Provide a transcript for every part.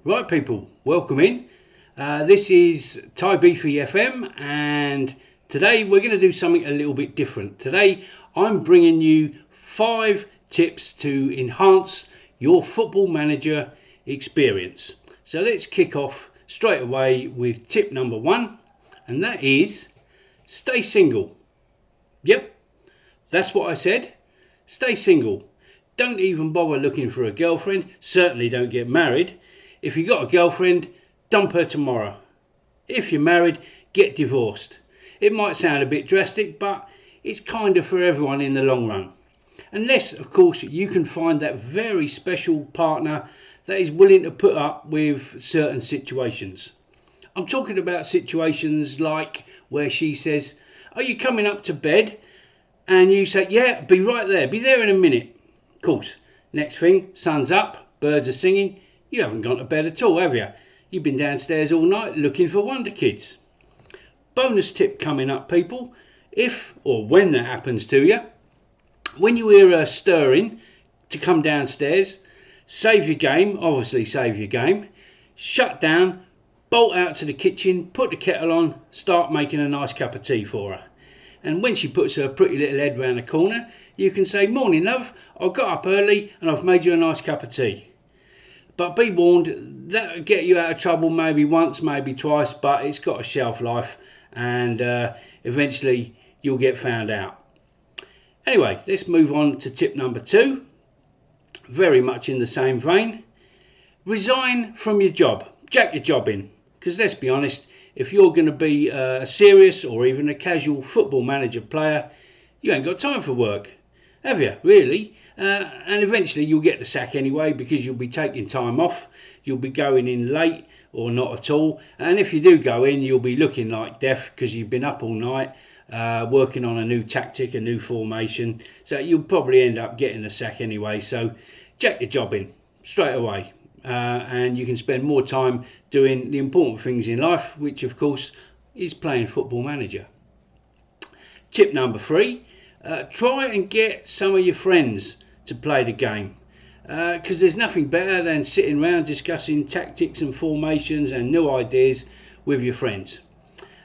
Right people, welcome in. This is Thai Beefy FM and today we're going to do something a little bit different. Today I'm bringing you 5 tips to enhance your football manager experience. So let's kick off straight away with tip number 1, and that is stay single. Yep, that's what I said. Stay single. Don't even bother looking for a girlfriend. Certainly don't get married. If you got a girlfriend, dump her tomorrow. If you're married, get divorced. It might sound a bit drastic, but it's kind of for everyone in the long run. Unless, of course, you can find that very special partner that is willing to put up with certain situations. I'm talking about situations like where she says, "Are you coming up to bed?" And you say, "Yeah, be right there. Be there in a minute." Of course, next thing, sun's up, birds are singing. You haven't gone to bed at all, have you? You've been downstairs all night looking for Wonder Kids. Bonus tip coming up, people. If or when that happens to you, when you hear her stirring to come downstairs, save your game, obviously save your game, shut down, bolt out to the kitchen, put the kettle on, start making a nice cup of tea for her. And when she puts her pretty little head round the corner, you can say, "Morning, love, I got up early and I've made you a nice cup of tea." But be warned, that'll get you out of trouble maybe once, maybe twice, but it's got a shelf life and eventually you'll get found out. Anyway, let's move on to tip number 2. Very much in the same vein. Resign from your job. Jack your job in. Because let's be honest, if you're going to be a serious or even a casual football manager player, you ain't got time for work. Have you, really? And eventually you'll get the sack anyway, because you'll be taking time off, you'll be going in late or not at all, and if you do go in, you'll be looking like death because you've been up all night working on a new tactic, a new formation, so you'll probably end up getting the sack anyway. So jack your job in straight away, and you can spend more time doing the important things in life, which of course is playing Football Manager. Tip number 3. Try and get some of your friends to play the game, because there's nothing better than sitting around discussing tactics and formations and new ideas with your friends.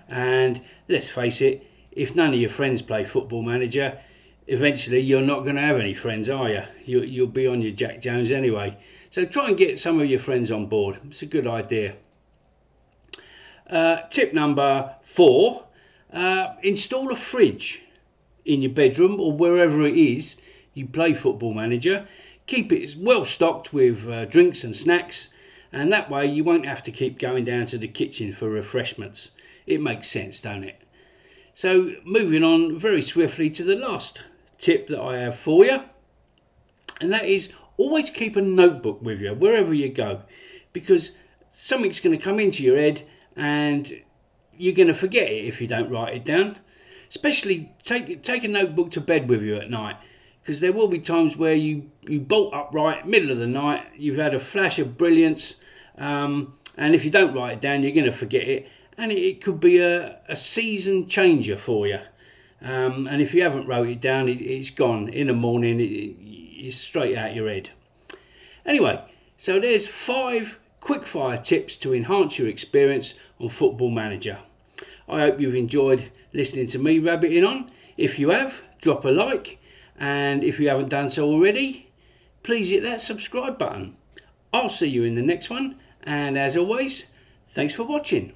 And let's face it, if none of your friends play Football Manager, eventually you're not going to have any friends, are you? You'll be on your Jack Jones anyway. So try and get some of your friends on board. It's a good idea. Tip number 4, install a fridge in your bedroom or wherever it is you play Football Manager. Keep it well stocked with drinks and snacks, and that way you won't have to keep going down to the kitchen for refreshments. It makes sense, don't it? So moving on very swiftly to the last tip that I have for you, and that is always keep a notebook with you wherever you go, because something's going to come into your head and you're going to forget it if you don't write it down. Especially take a notebook to bed with you at night, because there will be times where you bolt upright, middle of the night, you've had a flash of brilliance, and if you don't write it down, you're going to forget it, and it could be a season changer for you. And if you haven't wrote it down, it's gone. In the morning, it's straight out your head. Anyway, so there's 5 quick-fire tips to enhance your experience on Football Manager. I hope you've enjoyed listening to me rabbiting on. If you have, drop a like, and if you haven't done so already, please hit that subscribe button. I'll see you in the next one, and as always, thanks for watching.